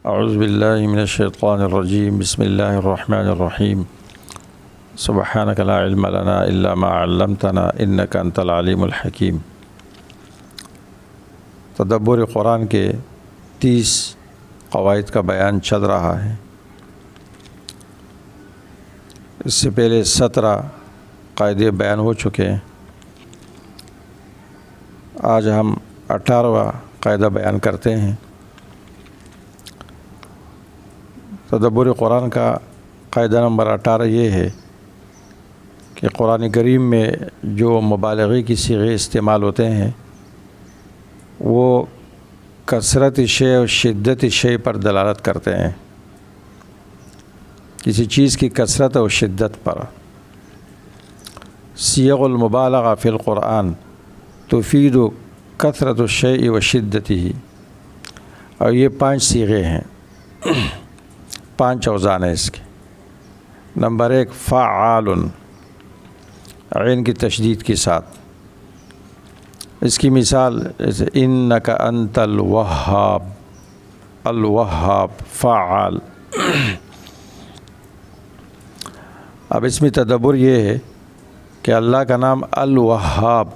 اعوذ باللہ من الشیطان الرجیم بسم اللہ الرحمن الرحیم سبحانک لا علم لنا الا ما علمتنا انک انت العلیم الحکیم۔ تدبر قرآن کے 30 قواعد کا بیان چل رہا ہے۔ اس سے پہلے 17 قاعدے بیان ہو چکے ہیں۔ آج ہم 18واں قاعدہ بیان کرتے ہیں۔ تدبر قرآن کا قاعدہ نمبر 18 یہ ہے کہ قرآن کریم میں جو مبالغے کی صیغے استعمال ہوتے ہیں وہ کثرت شے اور شدت شے پر دلالت کرتے ہیں، کسی چیز کی کثرت اور شدت پر۔ صیغ المبالغہ فی القرآن تفید کثرت الشیء و شدتہ، اور یہ 5 صیغے ہیں، 5 اوزان ہیں اس کے۔ نمبر 1 فعال، عین کی تشدید کے ساتھ۔ اس کی مثال جیسے انک انت الوہاب، الوہاب فعال۔ اب اس میں تدبر یہ ہے کہ اللہ کا نام الوہاب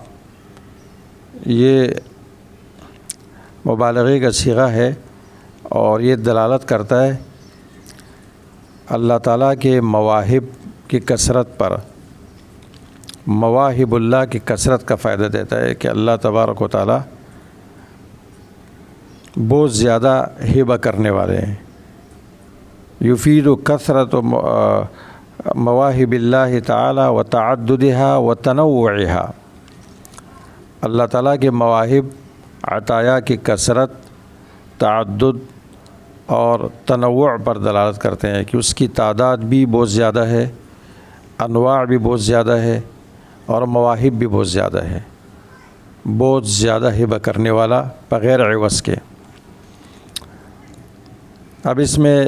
یہ مبالغے کا صیغہ ہے، اور یہ دلالت کرتا ہے اللہ تعالیٰ کے مواہب کی کثرت پر۔ مواہب اللہ کی کثرت کا فائدہ دیتا ہے کہ اللہ تبارک و تعالیٰ بہت زیادہ ہبہ کرنے والے ہیں۔ یفید کثرت مواہب اللہ تعالیٰ و تعددها و تنوعها، اللہ تعالیٰ کے مواہب عطایا کی کثرت، تعدد اور تنوع پر دلالت کرتے ہیں کہ اس کی تعداد بھی بہت زیادہ ہے، انواع بھی بہت زیادہ ہے، اور مواہب بھی بہت زیادہ ہے۔ بہت زیادہ ہبہ کرنے والا بغیر عوض کے۔ اب اس میں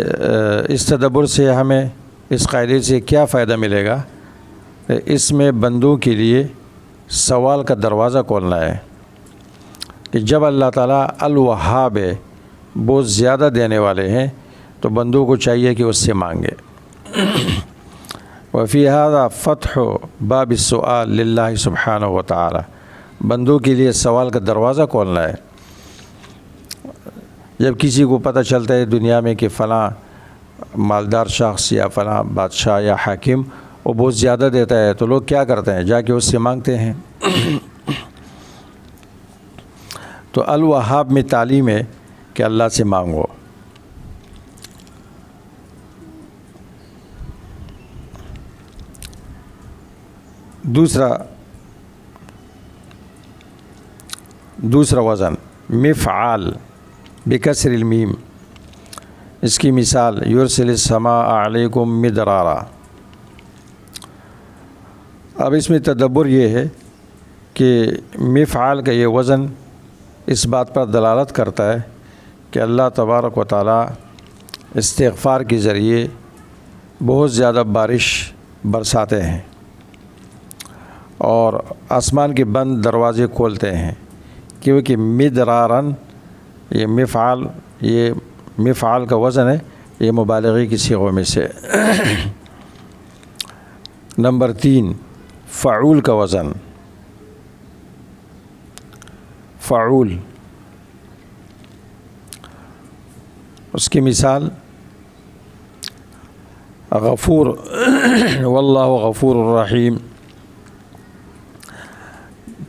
اس تدبر سے ہمیں اس قاعدے سے کیا فائدہ ملے گا؟ اس میں بندوں کے لیے سوال کا دروازہ کھولنا ہے کہ جب اللہ تعالیٰ الوہاب ہے، بہت زیادہ دینے والے ہیں، تو بندوں کو چاہیے کہ اس سے مانگے۔ وفی ھذا فتح باب السؤال للہ سبحانہ و تعالی، بندوں کے لیے سوال کا دروازہ کھولنا ہے۔ جب کسی کو پتہ چلتا ہے دنیا میں کہ فلاں مالدار شخص یا فلاں بادشاہ یا حاکم وہ بہت زیادہ دیتا ہے، تو لوگ کیا کرتے ہیں؟ جا کے اس سے مانگتے ہیں۔ تو الوہاب میں تعلیم ہے کہ اللہ سے مانگو۔ دوسرا وزن مفعال بکسر المیم، اس کی مثال یرسل السماء علیکم مدرارا۔ اب اس میں تدبر یہ ہے کہ مفعال کا یہ وزن اس بات پر دلالت کرتا ہے کہ اللہ تبارک و تعالیٰ استغفار کے ذریعے بہت زیادہ بارش برساتے ہیں، اور آسمان کے بند دروازے کھولتے ہیں، کیونکہ مدرارن یہ مفعال کا وزن ہے، یہ مبالغے کی صیغوں میں سے۔ نمبر 3 فعول کا وزن، فعول۔ اس کی مثال غفور، واللہ غفور الرحیم۔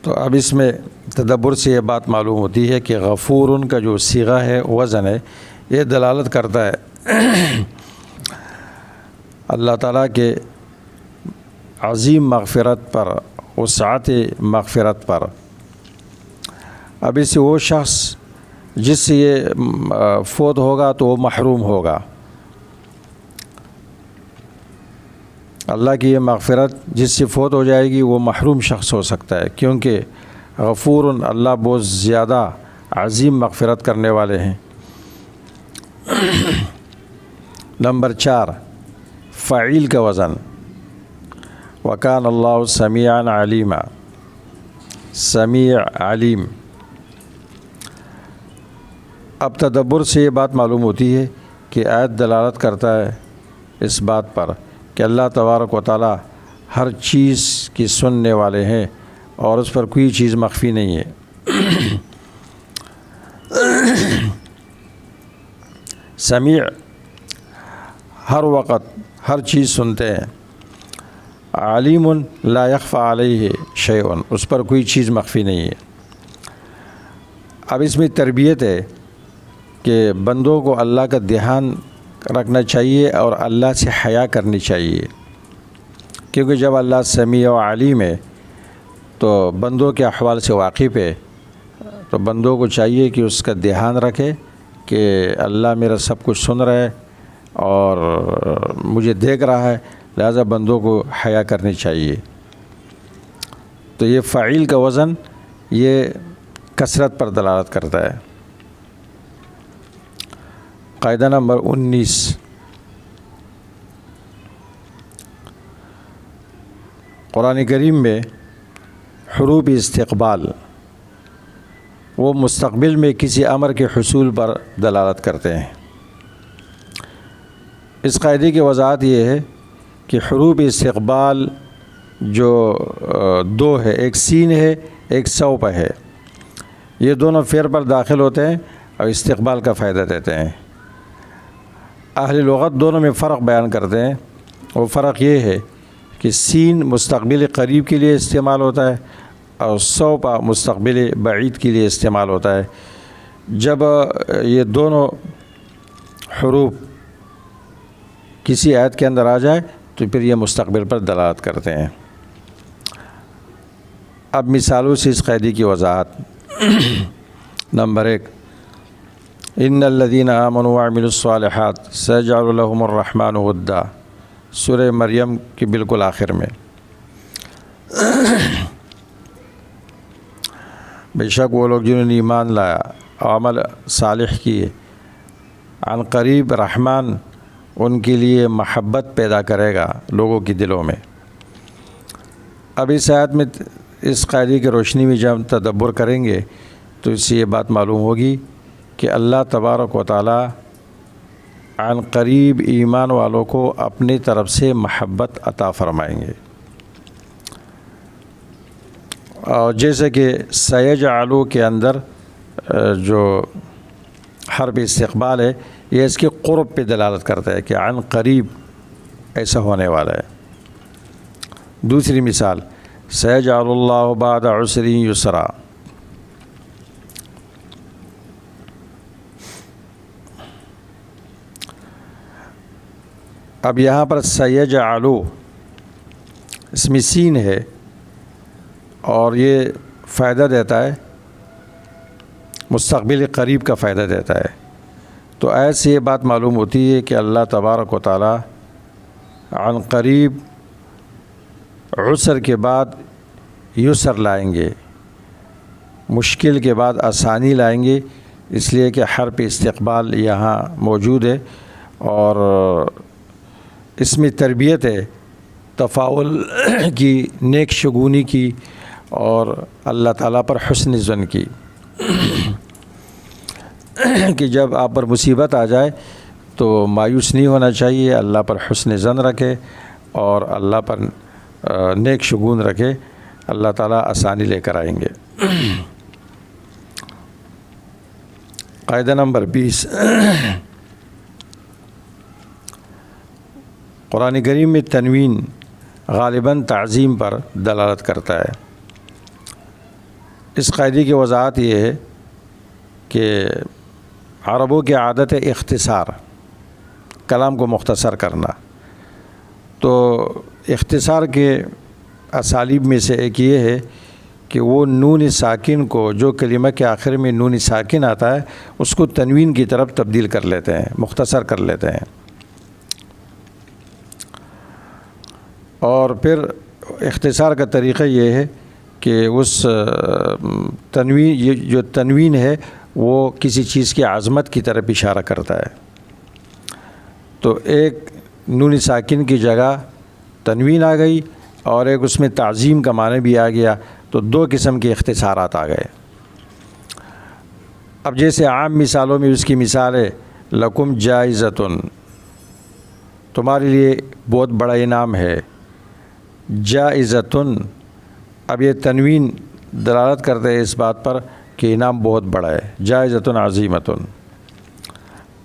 تو اب اس میں تدبر سے یہ بات معلوم ہوتی ہے کہ غفور کا جو صیغہ ہے، وزن ہے، یہ دلالت کرتا ہے اللہ تعالیٰ کے عظیم مغفرت پر، وسعت مغفرت پر۔ اب اس سے وہ شخص جس سے یہ فوت ہوگا تو وہ محروم ہوگا۔ اللہ کی یہ مغفرت جس سے فوت ہو جائے گی وہ محروم شخص ہو سکتا ہے، کیونکہ غفور اللہ بہت زیادہ عظیم مغفرت کرنے والے ہیں۔ نمبر 4 فعیل کا وزن، وکان اللہ سمیعا علیما، سمیع علیم۔ اب تدبر سے یہ بات معلوم ہوتی ہے کی آیت دلالت کرتا ہے اس بات پر کہ اللہ تبارک و تعالی ہر چیز کی سننے والے ہیں اور اس پر کوئی چیز مخفی نہیں ہے۔ سمیع، ہر وقت ہر چیز سنتے ہیں۔ علیم لا یخفی علیہ شیء، اس پر کوئی چیز مخفی نہیں ہے۔ اب اس میں تربیت ہے کہ بندوں کو اللہ کا دھیان رکھنا چاہیے اور اللہ سے حیا کرنی چاہیے، کیونکہ جب اللہ سمیع و علیم ہے تو بندوں کے احوال سے واقف ہے، تو بندوں کو چاہیے کہ اس کا دھیان رکھے کہ اللہ میرا سب کچھ سن رہا ہے اور مجھے دیکھ رہا ہے، لہذا بندوں کو حیا کرنی چاہیے۔ تو یہ فاعل کا وزن یہ کثرت پر دلالت کرتا ہے۔ قاعدہ نمبر 19، قرآن کریم میں حروف استقبال وہ مستقبل میں کسی امر کے حصول پر دلالت کرتے ہیں۔ اس قاعدے کی وضاحت یہ ہے کہ حروف استقبال جو دو ہے، ایک سین ہے ایک سوپ ہے، یہ دونوں فعل پر داخل ہوتے ہیں اور استقبال کا فائدہ دیتے ہیں۔ اہل لغت دونوں میں فرق بیان کرتے ہیں۔ وہ فرق یہ ہے کہ سین مستقبل قریب کے لیے استعمال ہوتا ہے اور سوپ مستقبل بعید کے لیے استعمال ہوتا ہے۔ جب یہ دونوں حروف کسی آیت کے اندر آ جائے تو پھر یہ مستقبل پر دلالت کرتے ہیں۔ اب مثالوں سے اس قاعدے کی وضاحت۔ نمبر 1، ان الذین آمنوا وعملوا الصالحات سیجعل لهم الرحمن ودا، سورہ مریم کے بالکل آخر میں۔ بے شک وہ لوگ جنہوں نے ایمان لایا عمل صالح کیے، عن قریب رحمان ان کے لیے محبت پیدا کرے گا لوگوں کے دلوں میں۔ اب اس آیت میں اس قاعدے کی روشنی میں جب تدبر کریں گے تو اس سے یہ بات معلوم ہوگی کہ اللہ تبارک و تعالی عن قریب ایمان والوں کو اپنی طرف سے محبت عطا فرمائیں گے۔ اور جیسے کہ سیجعلو کے اندر جو حرف استقبال ہے یہ اس کے قرب پہ دلالت کرتا ہے کہ عن قریب ایسا ہونے والا ہے۔ دوسری مثال، سیجعل اللہ بعد عسر یسرا، اب یہاں پر سیجعلو اس میں سین ہے اور یہ فائدہ دیتا ہے، مستقبل قریب کا فائدہ دیتا ہے۔ تو آیت سے یہ بات معلوم ہوتی ہے کہ اللہ تبارک و تعالی عن قریب عسر کے بعد یسر لائیں گے، مشکل کے بعد آسانی لائیں گے، اس لیے کہ حرف استقبال یہاں موجود ہے اور اس میں تربیت ہے تفاعل کی، نیک شگونی کی اور اللہ تعالیٰ پر حسن ظن کی، کہ جب آپ پر مصیبت آ جائے تو مایوس نہیں ہونا چاہیے، اللہ پر حسن ظن رکھے اور اللہ پر نیک شگون رکھے، اللہ تعالیٰ آسانی لے کر آئیں گے۔ قاعدہ نمبر 20، قرآن کریم میں تنوین غالباً تعظیم پر دلالت کرتا ہے۔ اس قاعدے کی وضاحت یہ ہے کہ عربوں کی عادت ہے اختصار، کلام کو مختصر کرنا۔ تو اختصار کے اسالیب میں سے ایک یہ ہے کہ وہ نون ساکن کو، جو کلمہ کے آخر میں نون ساکن آتا ہے، اس کو تنوین کی طرف تبدیل کر لیتے ہیں، مختصر کر لیتے ہیں۔ اور پھر اختصار کا طریقہ یہ ہے کہ اس تنوین، یہ جو تنوین ہے وہ کسی چیز کی عظمت کی طرف اشارہ کرتا ہے۔ تو ایک نون ساکن کی جگہ تنوین آ گئی اور ایک اس میں تعظیم کا معنی بھی آ گیا، تو دو قسم کے اختصارات آ گئے۔ اب جیسے عام مثالوں میں اس کی مثال ہے لکم جائزتن، تمہارے لیے بہت بڑا انعام ہے. جائزتن، اب یہ تنوین دلالت کرتے ہیں اس بات پر کہ انعام بہت بڑا ہے. جائزتن عظیمتن.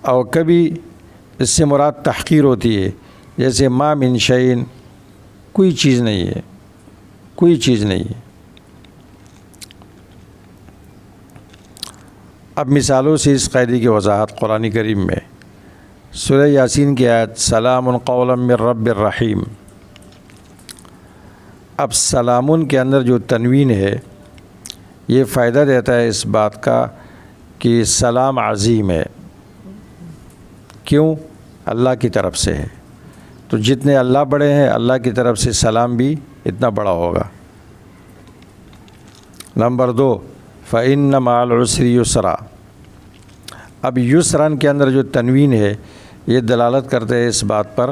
اور کبھی اس سے مراد تحقیر ہوتی ہے، جیسے ما من شیء، کوئی چیز نہیں ہے، کوئی چیز نہیں ہے. اب مثالوں سے اس قاعدے کی وضاحت قرآن کریم میں سورہ یاسین کی آیت سلام قولا من رب الرحیم. اب سلامن کے اندر جو تنوین ہے یہ فائدہ دیتا ہے اس بات کا کہ سلام عظیم ہے. کیوں؟ اللہ کی طرف سے ہے، تو جتنے اللہ بڑے ہیں اللہ کی طرف سے سلام بھی اتنا بڑا ہوگا. نمبر 2 فَإِنَّ مَعَ الْعُسْرِ يُسْرًا. اب یسرن کے اندر جو تنوین ہے یہ دلالت کرتے ہیں اس بات پر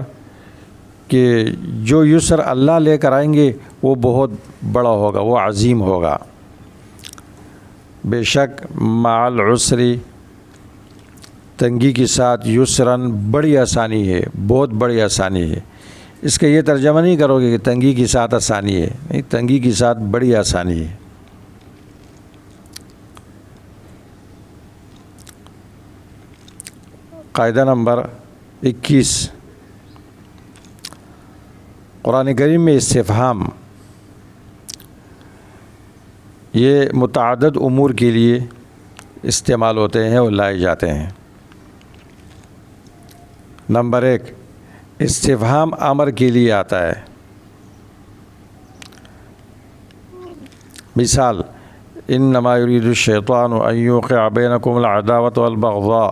کہ جو یسر اللہ لے کر آئیں گے وہ بہت بڑا ہوگا، وہ عظیم ہوگا. بے شک مع العسر، تنگی کے ساتھ، یسرن بڑی آسانی ہے، بہت بڑی آسانی ہے. اس کا یہ ترجمہ نہیں کرو گے کہ تنگی کے ساتھ آسانی ہے، نہیں، تنگی کے ساتھ بڑی آسانی ہے. قاعدہ نمبر 21، قرآن کریم میں استفہام یہ متعدد امور کے لیے استعمال ہوتے ہیں اور لائے جاتے ہیں. نمبر 1، استفہام امر کے لیے آتا ہے. مثال انما یرید الشیطان ان یوقع بینکم العداوۃ والبغضاء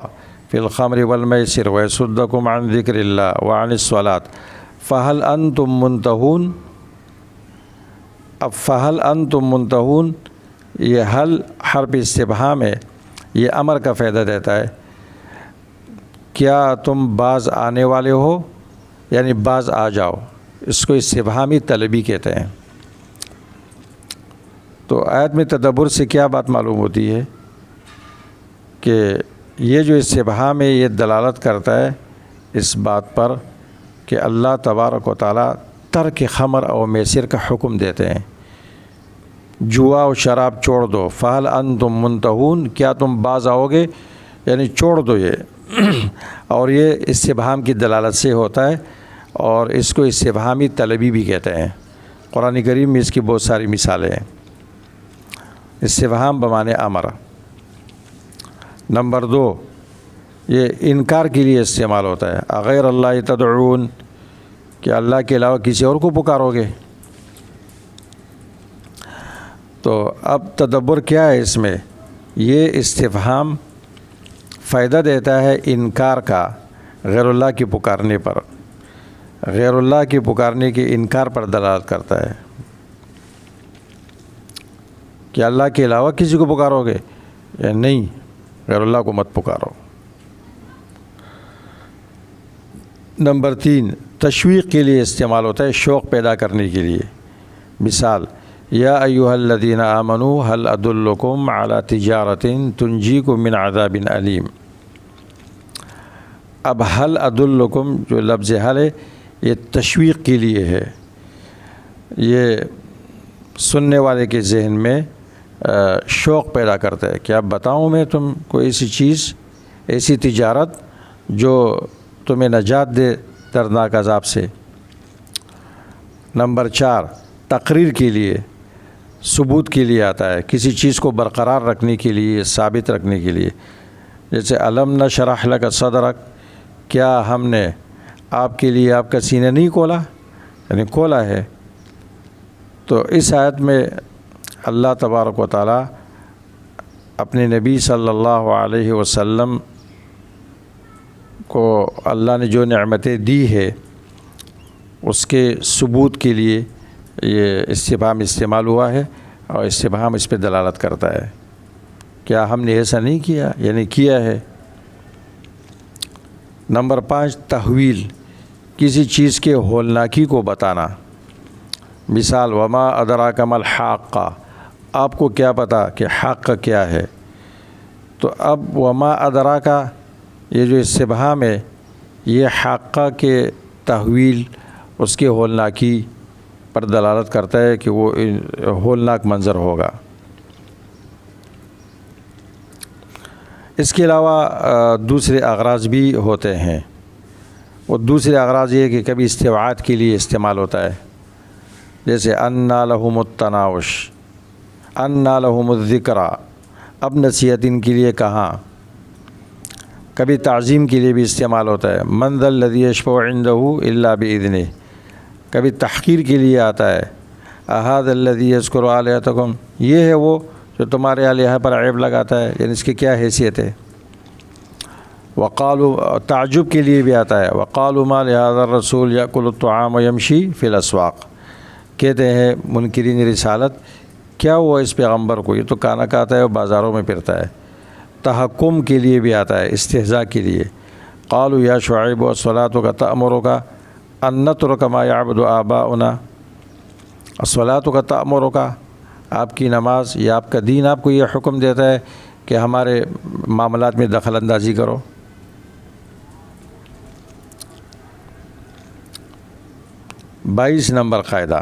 فی الخمر والمیسر ویصدکم عن ذکر اللہ وعن الصلاۃ فہل انتم منتہون. اب فہل انتم منتہون، یہ حل حرف استفہام ہے، یہ امر کا فائدہ دیتا ہے. کیا تم باز آنے والے ہو، یعنی باز آ جاؤ. اس کو استفہامی طلبی کہتے ہیں. تو آیت میں تدبر سے کیا بات معلوم ہوتی ہے کہ یہ جو استفہام ہے یہ دلالت کرتا ہے اس بات پر کہ اللہ تبارک و تعالیٰ ترک خمر اور میسر کا حکم دیتے ہیں. جوا و شراب چھوڑ دو. فہل انتم منتہون، کیا تم باز آؤ گے، یعنی چھوڑ دو یہ. اور یہ استفہام کی دلالت سے ہوتا ہے اور اس کو استفہامی طلبی بھی کہتے ہیں. قرآن کریم میں اس کی بہت ساری مثالیں ہیں. استفہام بمعنی امر. نمبر 2، یہ انکار کے لیے استعمال ہوتا ہے. اغیر اللہ تدعون، کہ اللہ کے علاوہ کسی اور کو پکارو گے. تو اب تدبر کیا ہے اس میں، یہ استفہام فائدہ دیتا ہے انکار کا، غیر اللہ کی پکارنے پر، غیر اللہ کی پکارنے کے انکار پر دلالت کرتا ہے کہ اللہ کے علاوہ کسی کو پکارو گے یا نہیں، غیر اللہ کو مت پکارو. نمبر 3، تشویق کے لیے استعمال ہوتا ہے، شوق پیدا کرنے کے لیے. مثال یا ایھا الذین آمنوا هل ادلکم علی تجارۃ تنجیکم من عذاب علیم. اب هل ادلکم جو لفظ حل ہے یہ تشویق کے لیے ہے، یہ سننے والے کے ذہن میں شوق پیدا کرتا ہے کہ اب بتاؤں میں تم کو ایسی چیز، ایسی تجارت جو تمہیں نجات دے دردناک عذاب سے. نمبر 4، تقریر کے لیے، ثبوت کے لیے آتا ہے، کسی چیز کو برقرار رکھنے کے لیے، ثابت رکھنے کے لیے. جیسے الم نشرح لک صدرک، کیا ہم نے آپ کے لیے آپ کا سینہ نہیں کھولا، یعنی کھولا ہے. تو اس آیت میں اللہ تبارک و تعالیٰ اپنے نبی صلی اللہ علیہ وسلم کو اللہ نے جو نعمتیں دی ہے اس کے ثبوت کے لیے یہ استفہام استعمال ہوا ہے، اور استفہام اس پہ دلالت کرتا ہے کیا ہم نے ایسا نہیں کیا، یعنی کیا ہے. نمبر 5، تحویل، کسی چیز کے ہولناکی کو بتانا. مثال وما ادراک ما الحاقہ، آپ کو کیا پتہ کہ حق کیا ہے. تو اب وما ادراکا یہ جو استبہام ہے یہ حاقہ کے تحویل اس کے ہولناکی پر دلالت کرتا ہے کہ وہ ہولناک منظر ہوگا۔ اس کے علاوہ دوسرے اغراض بھی ہوتے ہیں، وہ دوسرے اغراض یہ کہ کبھی استبعاد کے لیے استعمال ہوتا ہے، جیسے انا لہم التناوش، انا لہم الذکریٰ، اب نصیحت ان کے لیے کہاں۔ کبھی تعظیم کے لیے بھی استعمال ہوتا ہے، من ذا الذی یشفع عندہ الا باذنہ، کبھی تحقیر کے لیے آتا ہے، اھذا الذی یذکر آلہتکم، یہ ہے وہ جو تمہارے الہہ پر عیب لگاتا ہے، یعنی اس کی کیا حیثیت ہے۔ وقالوا، تعجب کے لیے بھی آتا ہے، وقالوا ما لہذا الرسول یأکل الطعام ویمشی فی الاسواق، کہتے ہیں منکرین رسالت کیا ہوا اس پیغمبر کو، یہ تو کھانا کھاتا ہے اور بازاروں میں پھرتا ہے۔ تحکم کے لیے بھی آتا ہے، استہزاء کے لیے، قالوا یا شعیب الصلاۃ تأمرک ان نترک ما یعبد آباؤنا، الصلاۃ تأمرک، آپ کی نماز یا آپ کا دین آپ کو یہ حکم دیتا ہے کہ ہمارے معاملات میں دخل اندازی کرو۔ 22 نمبر قاعدہ،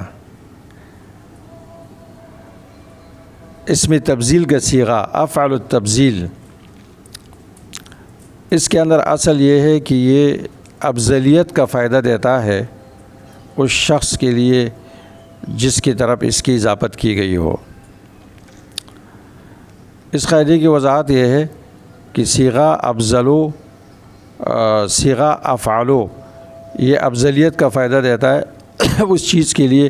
اسم تبذیل کا صیغہ افعل التبذیل، اس کے اندر اصل یہ ہے کہ یہ افضلیت کا فائدہ دیتا ہے اس شخص کے لیے جس کی طرف اس کی اضافت کی گئی ہو۔ اس قاعدے کی وضاحت یہ ہے کہ صیغہ افضلو، صیغہ افعلو، یہ افضلیت کا فائدہ دیتا ہے اس چیز کے لیے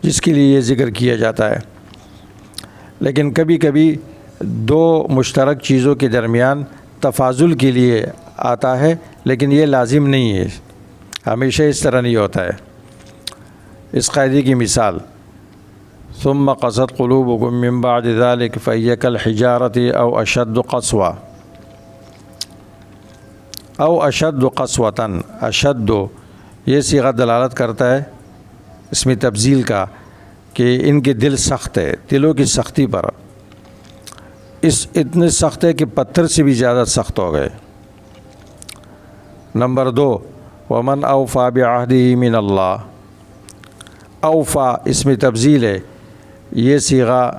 جس کے لیے یہ ذکر کیا جاتا ہے، لیکن کبھی کبھی دو مشترک چیزوں کے درمیان تفاضل کے لیے آتا ہے، لیکن یہ لازم نہیں ہے، ہمیشہ اس طرح نہیں ہوتا ہے۔ اس قاعدے کی مثال، ثم قست قلوبکم من بعد ذلک فہی کالحجارۃ او اشد قسوۃ، او اشد قسوۃ، اشد یہ صیغہ دلالت کرتا ہے اسم تبذیل کا کہ ان کے دل سخت ہے، دلوں کی سختی پر، اتنے سخت ہے کہ پتھر سے بھی زیادہ سخت ہو گئے۔ نمبر 2، ومن اوفی بعہدہ من اللہ، اوفا اسم تبذیل ہے، یہ صیغہ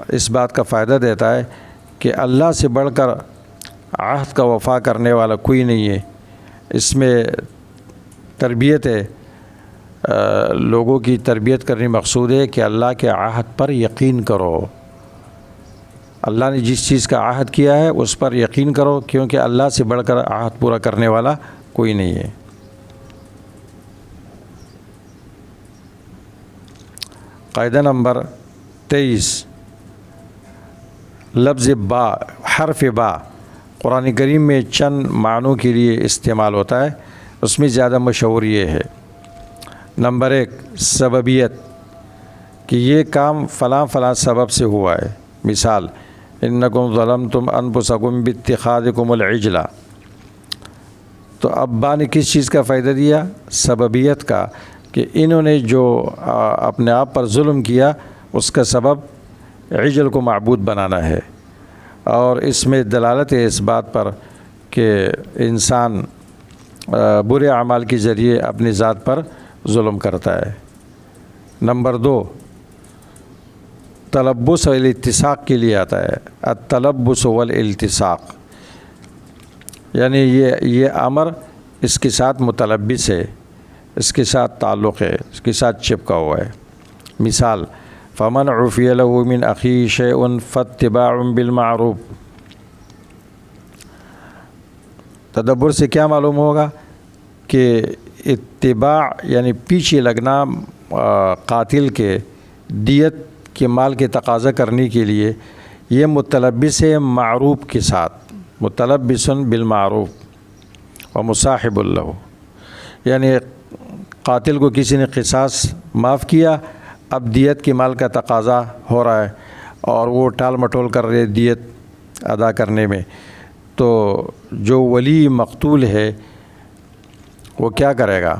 اس بات کا فائدہ دیتا ہے کہ اللہ سے بڑھ کر عہد کا وفا کرنے والا کوئی نہیں ہے۔ اس میں تربیت ہے، لوگوں کی تربیت کرنی مقصود ہے کہ اللہ کے عہد پر یقین کرو، اللہ نے جس چیز کا عہد کیا ہے اس پر یقین کرو، کیونکہ اللہ سے بڑھ کر عہد پورا کرنے والا کوئی نہیں ہے۔ قاعدہ نمبر 23، لفظ با، حرف با قرآن کریم میں چند معنوں کے لیے استعمال ہوتا ہے، اس میں زیادہ مشہور یہ ہے۔ نمبر 1، سببیت، کہ یہ کام فلاں فلاں سبب سے ہوا ہے، مثال انکم ظلمتم انفسکم باتخاذکم العجلہ، تو ابا نے کس چیز کا فائدہ دیا؟ سببیت کا، کہ انہوں نے جو اپنے آپ پر ظلم کیا اس کا سبب عجل کو معبود بنانا ہے، اور اس میں دلالت ہے اس بات پر کہ انسان برے اعمال کے ذریعے اپنی ذات پر ظلم کرتا ہے۔ نمبر 2، تلبس والاتساق کے لیے آتا ہے، التلبس والالتصاق، یعنی یہ امر اس کے ساتھ متلبس ہے، اس کے ساتھ تعلق ہے، اس کے ساتھ چپکا ہوا ہے۔ مثال فمن عفی لہ من اخیہ شیء فاتباع بالمعروف، تدبر سے کیا معلوم ہوگا کہ اتباع یعنی پیچھے لگنا قاتل کے دیت کے مال کے تقاضا کرنے کے لیے، یہ متلبس ہے معروف کے ساتھ، متلبس بالمعروف ومصاحب لہ، یعنی قاتل کو کسی نے قصاص معاف کیا، اب دیت کے مال کا تقاضا ہو رہا ہے اور وہ ٹال مٹول کر رہے دیت ادا کرنے میں، تو جو ولی مقتول ہے وہ کیا کرے گا؟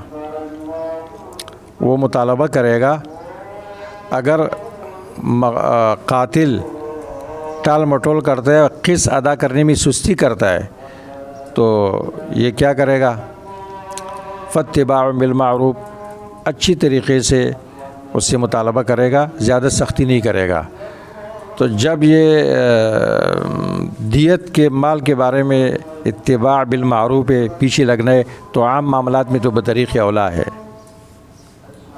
وہ مطالبہ کرے گا، اگر قاتل ٹال مٹول کرتا ہے، قص ادا کرنے میں سستی کرتا ہے، تو یہ کیا کرے گا؟ فاتباع بالمعروف، اچھی طریقے سے اس سے مطالبہ کرے گا، زیادہ سختی نہیں کرے گا۔ تو جب یہ دیت کے مال کے بارے میں اتباع بالمعروف ہے، پیچھے لگنا ہے، تو عام معاملات میں تو بطریق اولا ہے۔